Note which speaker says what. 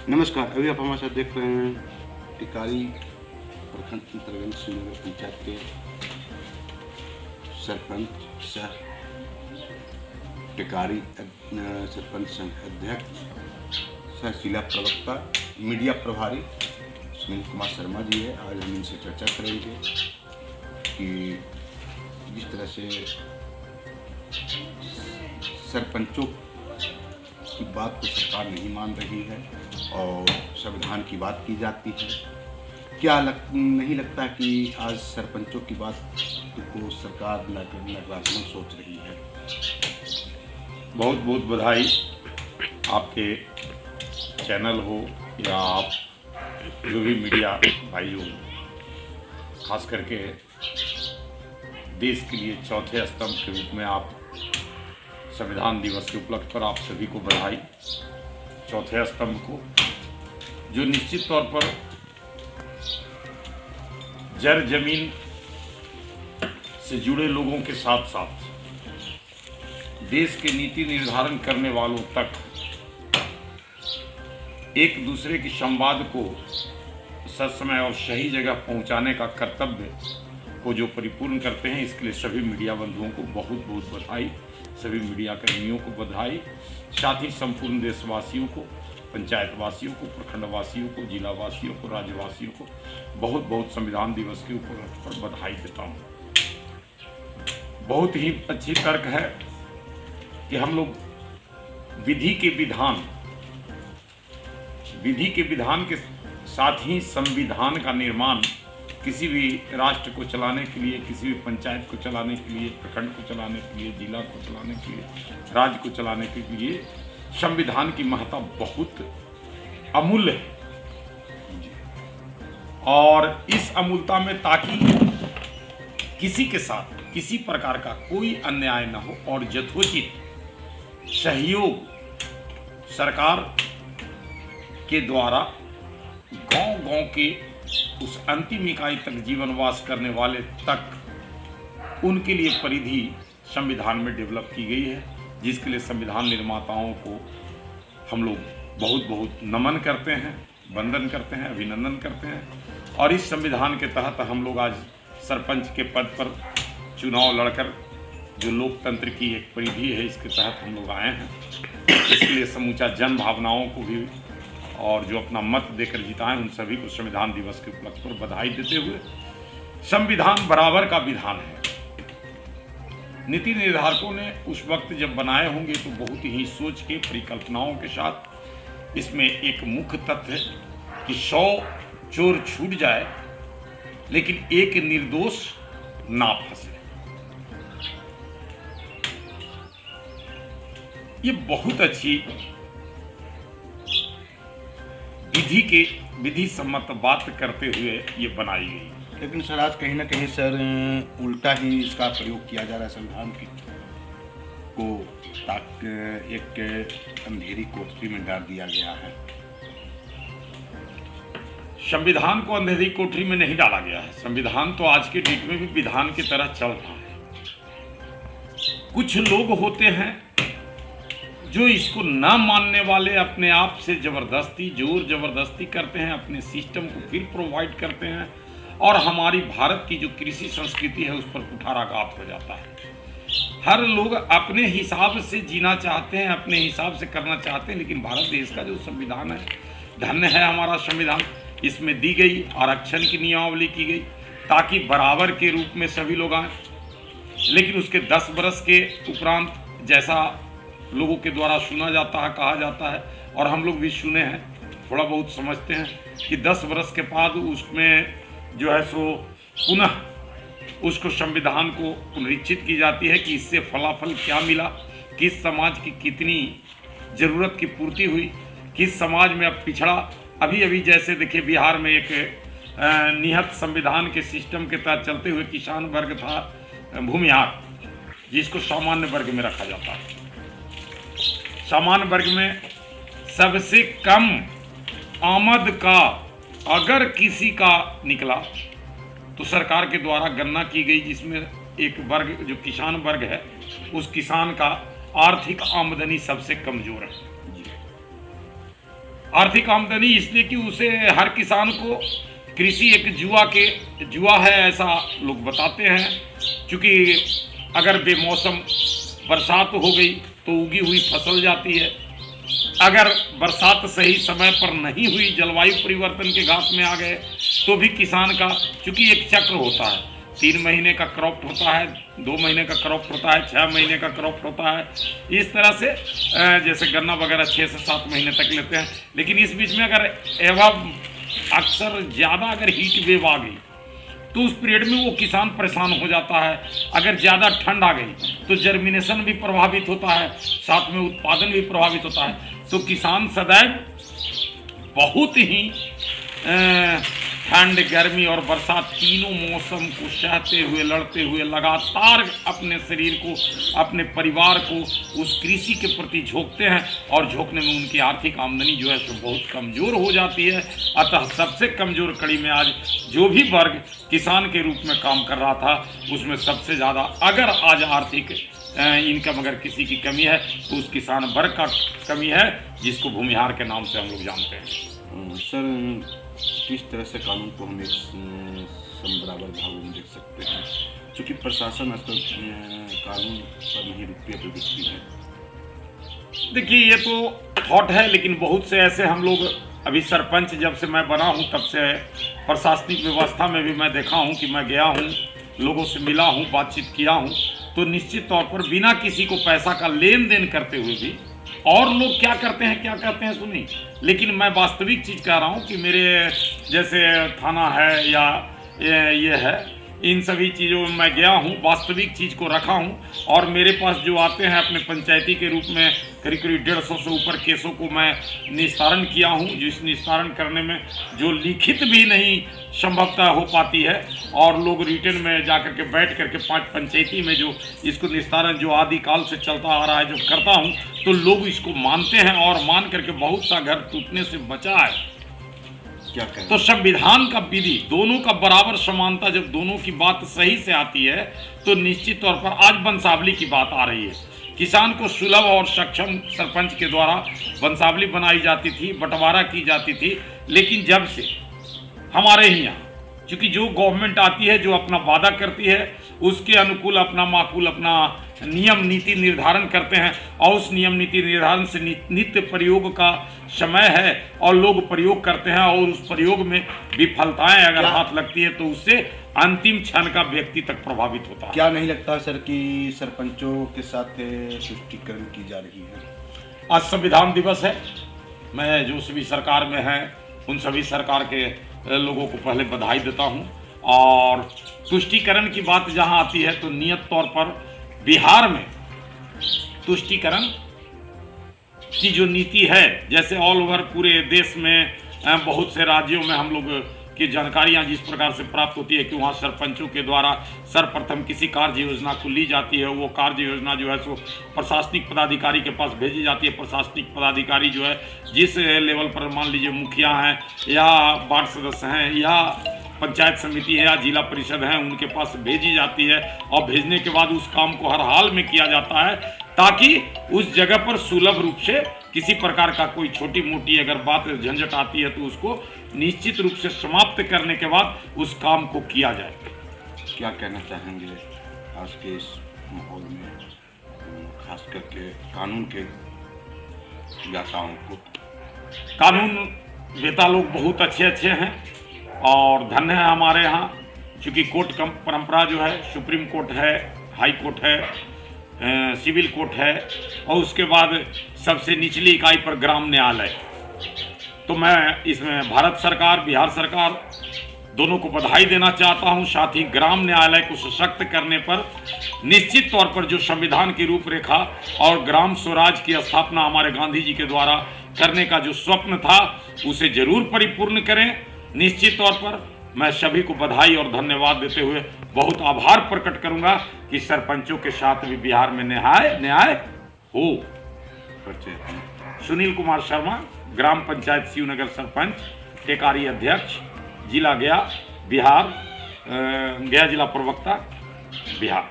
Speaker 1: नमस्कार। अभी आप हमारे साथ देख रहे हैं टिकारी प्रखंड अंतर्गत श्रीनगर पंचायत के सरपंच सह टिकारी सरपंच संघ अध्यक्ष सह जिला प्रवक्ता मीडिया प्रभारी सुनील कुमार शर्मा जी है। आज हम इनसे चर्चा करेंगे कि जिस तरह से सरपंचों की बात को सरकार नहीं मान रही है और संविधान की बात की जाती है, क्या नहीं लगता कि आज सरपंचों की बात को सरकार नकारात्मक सोच रही है?
Speaker 2: बहुत बहुत बधाई। आपके चैनल हो या आप जो भी मीडिया भाई हो, खास करके देश के लिए चौथे स्तंभ के रूप में आप संविधान दिवस के उपलक्ष्य पर आप सभी को बधाई। चौथे स्तंभ को जो निश्चित तौर पर जर जमीन से जुड़े लोगों के साथ साथ देश के नीति निर्धारण करने वालों तक एक दूसरे की संवाद को ससमय और सही जगह पहुंचाने का कर्तव्य को जो परिपूर्ण करते हैं, इसके लिए सभी मीडिया बंधुओं को बहुत बहुत बधाई, सभी मीडिया कर्मियों को बधाई, साथ ही संपूर्ण देशवासियों को, पंचायतवासियों को, प्रखंडवासियों को, जिलावासियों को, राज्यवासियों को बहुत बहुत संविधान दिवस के उपलक्ष्य पर बधाई देता हूँ। बहुत ही अच्छी तर्क है कि हम लोग विधि के विधान के साथ ही संविधान का निर्माण किसी भी राष्ट्र को चलाने के लिए, किसी भी पंचायत को चलाने के लिए, प्रखंड को चलाने के लिए, जिला को चलाने के लिए, राज्य को चलाने के लिए संविधान की महत्ता बहुत अमूल्य है। और इस अमूल्यता में ताकि किसी के साथ किसी प्रकार का कोई अन्याय न हो और यथोचित सहयोग सरकार के द्वारा गांव-गांव के उस अंतिम इकाई तक जीवनवास करने वाले तक उनके लिए परिधि संविधान में डेवलप की गई है, जिसके लिए संविधान निर्माताओं को हम लोग बहुत बहुत नमन करते हैं, वंदन करते हैं, अभिनंदन करते हैं। और इस संविधान के तहत हम लोग आज सरपंच के पद पर चुनाव लड़कर जो लोकतंत्र की एक परिधि है, इसके तहत हम लोग आए हैं। इसके लिए समूचा जन भावनाओं को भी और जो अपना मत देकर जिताएं, उन सभी को संविधान दिवस के उपलक्ष्य पर बधाई देते हुए, संविधान बराबर का विधान है। नीति निर्धारकों ने उस वक्त जब बनाए होंगे तो बहुत ही सोच के परिकल्पनाओं के साथ इसमें एक मुख्य तथ्य है कि 100 चोर छूट जाए लेकिन एक निर्दोष ना फंसे। ये बहुत अच्छी विधि सम्मत बात करते हुए ये बनाई गई।
Speaker 1: लेकिन सर आज कहीं ना कहीं सर उल्टा ही इसका प्रयोग किया जा रहा है संविधान को, ताकि एक अंधेरी कोठरी में डाल दिया गया है।
Speaker 2: संविधान को अंधेरी कोठरी में नहीं डाला गया है। संविधान तो आज के डेट में भी विधान की तरह चल रहा है। कुछ लोग होते हैं जो इसको ना मानने वाले अपने आप से जोर जबरदस्ती करते हैं, अपने सिस्टम को फिर प्रोवाइड करते हैं और हमारी भारत की जो कृषि संस्कृति है उस पर कुठाराघात हो जाता है। हर लोग अपने हिसाब से जीना चाहते हैं, अपने हिसाब से करना चाहते हैं, लेकिन भारत देश का जो संविधान है, धन्य है हमारा संविधान, इसमें दी गई आरक्षण की नियमावली की गई ताकि बराबर के रूप में सभी लोग आए। लेकिन उसके 10 बरस के उपरांत, जैसा लोगों के द्वारा सुना जाता है, कहा जाता है और हम लोग भी सुने हैं, थोड़ा बहुत समझते हैं कि 10 बरस के बाद उसमें जो है सो पुनः उसको संविधान को पुनरीक्षित की जाती है कि इससे फलाफल क्या मिला, किस समाज की कितनी ज़रूरत की पूर्ति हुई, किस समाज में अब पिछड़ा। अभी जैसे देखिए बिहार में एक निहत संविधान के सिस्टम के तहत चलते हुए किसान वर्ग था भूमिहार, जिसको सामान्य वर्ग में रखा जाता है। सामान्य वर्ग में सबसे कम आमद का अगर किसी का निकला तो सरकार के द्वारा गणना की गई, जिसमें एक वर्ग जो किसान वर्ग है, उस किसान का आर्थिक आमदनी सबसे कमजोर है। आर्थिक आमदनी इसलिए कि उसे हर किसान को कृषि एक जुआ है ऐसा लोग बताते हैं। क्योंकि अगर बेमौसम बरसात हो गई तो उगी हुई फसल जाती है, अगर बरसात सही समय पर नहीं हुई, जलवायु परिवर्तन के घात में आ गए तो भी किसान का, चूंकि एक चक्र होता है, 3 महीने का क्रॉप होता है, 2 महीने का क्रॉप होता है, 6 महीने का क्रॉप होता है, इस तरह से जैसे गन्ना वगैरह 6 से 7 महीने तक लेते हैं। लेकिन इस बीच में अगर एवं अक्सर ज़्यादा अगर हीट वेव आ गई तो उस पीरियड में वो किसान परेशान हो जाता है। अगर ज़्यादा ठंड आ गई तो जर्मिनेशन भी प्रभावित होता है, साथ में उत्पादन भी प्रभावित होता है। तो किसान सदैव बहुत ही ठंड, गर्मी और बरसात तीनों मौसम को सहते हुए, लड़ते हुए लगातार अपने शरीर को, अपने परिवार को उस कृषि के प्रति झोंकते हैं, और झोंकने में उनकी आर्थिक आमदनी जो है सो बहुत कमज़ोर हो जाती है। अतः सबसे कमज़ोर कड़ी में आज जो भी वर्ग किसान के रूप में काम कर रहा था, उसमें सबसे ज़्यादा अगर आज आर्थिक इनकम अगर किसी की कमी है तो उस किसान वर्ग का कमी है, जिसको भूमिहार के नाम से हम लोग जानते हैं।
Speaker 1: सर, किस तरह से कानून को हम एक बराबर भागों में देख सकते हैं, क्योंकि प्रशासन आजकल कानून पर नहीं रुपये पर बिकती है।
Speaker 2: देखिए, ये तो थॉट है, लेकिन बहुत से ऐसे हम लोग, अभी सरपंच जब से मैं बना हूँ तब से प्रशासनिक व्यवस्था में भी मैं देखा हूँ कि मैं गया हूँ, लोगों से मिला हूँ, बातचीत किया हूँ, तो निश्चित तौर पर बिना किसी को पैसा का लेन देन करते हुए भी, और लोग क्या करते हैं सुनिए, लेकिन मैं वास्तविक चीज़ कह रहा हूँ कि मेरे जैसे थाना है या ये है, इन सभी चीज़ों में मैं गया हूँ, वास्तविक चीज़ को रखा हूँ, और मेरे पास जो आते हैं अपने पंचायती के रूप में करीब 150 से ऊपर केसों को मैं निस्तारण किया हूँ, जिस निस्तारण करने में जो लिखित भी नहीं संभवतः हो पाती है, और लोग रिटर्न में जाकर के बैठ करके 5 पंचायती में जो इसको निस्तारण जो आदिकाल से चलता आ रहा है, जो करता हूँ, तो लोग इसको मानते हैं, और मान करके बहुत सा घर टूटने से बचा है।
Speaker 1: क्या कहें?
Speaker 2: तो संविधान का विधि, दोनों का बराबर समानता, जब दोनों की बात सही से आती है तो निश्चित तौर पर आज वंशावली की बात आ रही है। किसान को सुलभ और सक्षम सरपंच के द्वारा वंशावली बनाई जाती थी, बंटवारा की जाती थी, लेकिन जब से हमारे ही यहाँ, क्योंकि जो गवर्नमेंट आती है, जो अपना वादा करती है, उसके अनुकूल अपना माकूल अपना नियम नीति निर्धारण करते हैं, और उस नियम नीति निर्धारण से नित्य प्रयोग का समय है, और लोग प्रयोग करते हैं, और उस प्रयोग में विफलताएं अगर हाथ लगती है तो उससे अंतिम क्षण का व्यक्ति तक प्रभावित होता है।
Speaker 1: क्या नहीं लगता सर कि सरपंचों के साथ तुष्टीकरण की जा रही है?
Speaker 2: आज संविधान दिवस है, मैं जो सभी सरकार में हैं उन सभी सरकार के लोगों को पहले बधाई देता हूं। और तुष्टीकरण की बात जहां आती है तो नियत तौर पर बिहार में तुष्टीकरण की जो नीति है, जैसे ऑल ओवर पूरे देश में बहुत से राज्यों में हम लोग की जानकारियां जिस प्रकार से प्राप्त होती है कि वहाँ सरपंचों के द्वारा सर्वप्रथम किसी कार्य योजना को ली जाती है, वो कार्य योजना जो है सो प्रशासनिक पदाधिकारी के पास भेजी जाती है। प्रशासनिक पदाधिकारी जो है जिस लेवल पर, मान लीजिए मुखिया हैं या वार्ड सदस्य हैं या पंचायत समिति है या जिला परिषद है, उनके पास भेजी जाती है, और भेजने के बाद उस काम को हर हाल में किया जाता है, ताकि उस जगह पर सुलभ रूप से किसी प्रकार का कोई छोटी मोटी अगर बात झंझट आती है तो उसको निश्चित रूप से समाप्त करने के बाद उस काम को किया जाए।
Speaker 1: क्या कहना चाहेंगे आज के इस माहौल में, खास करके कानून के ज्ञाताओं को?
Speaker 2: कानून वेता लोग बहुत अच्छे हैं, और धन्य है हमारे यहाँ, क्योंकि कोर्ट परंपरा जो है, सुप्रीम कोर्ट है, हाई कोर्ट है, सिविल कोर्ट है, और उसके बाद सबसे निचली इकाई पर ग्राम न्यायालय। तो मैं इसमें भारत सरकार, बिहार सरकार दोनों को बधाई देना चाहता हूं। साथ ही ग्राम न्यायालय को सशक्त करने पर निश्चित तौर पर जो संविधान की रूपरेखा और ग्राम स्वराज की स्थापना हमारे गांधी जी के द्वारा करने का जो स्वप्न था, उसे जरूर परिपूर्ण करें। निश्चित तौर पर मैं सभी को बधाई और धन्यवाद देते हुए बहुत आभार प्रकट करूंगा कि सरपंचों के साथ भी बिहार में न्याय हो। सुनील कुमार शर्मा, ग्राम पंचायत शिवनगर सरपंच, टेकारी अध्यक्ष, जिला गया, बिहार, गया जिला प्रवक्ता, बिहार।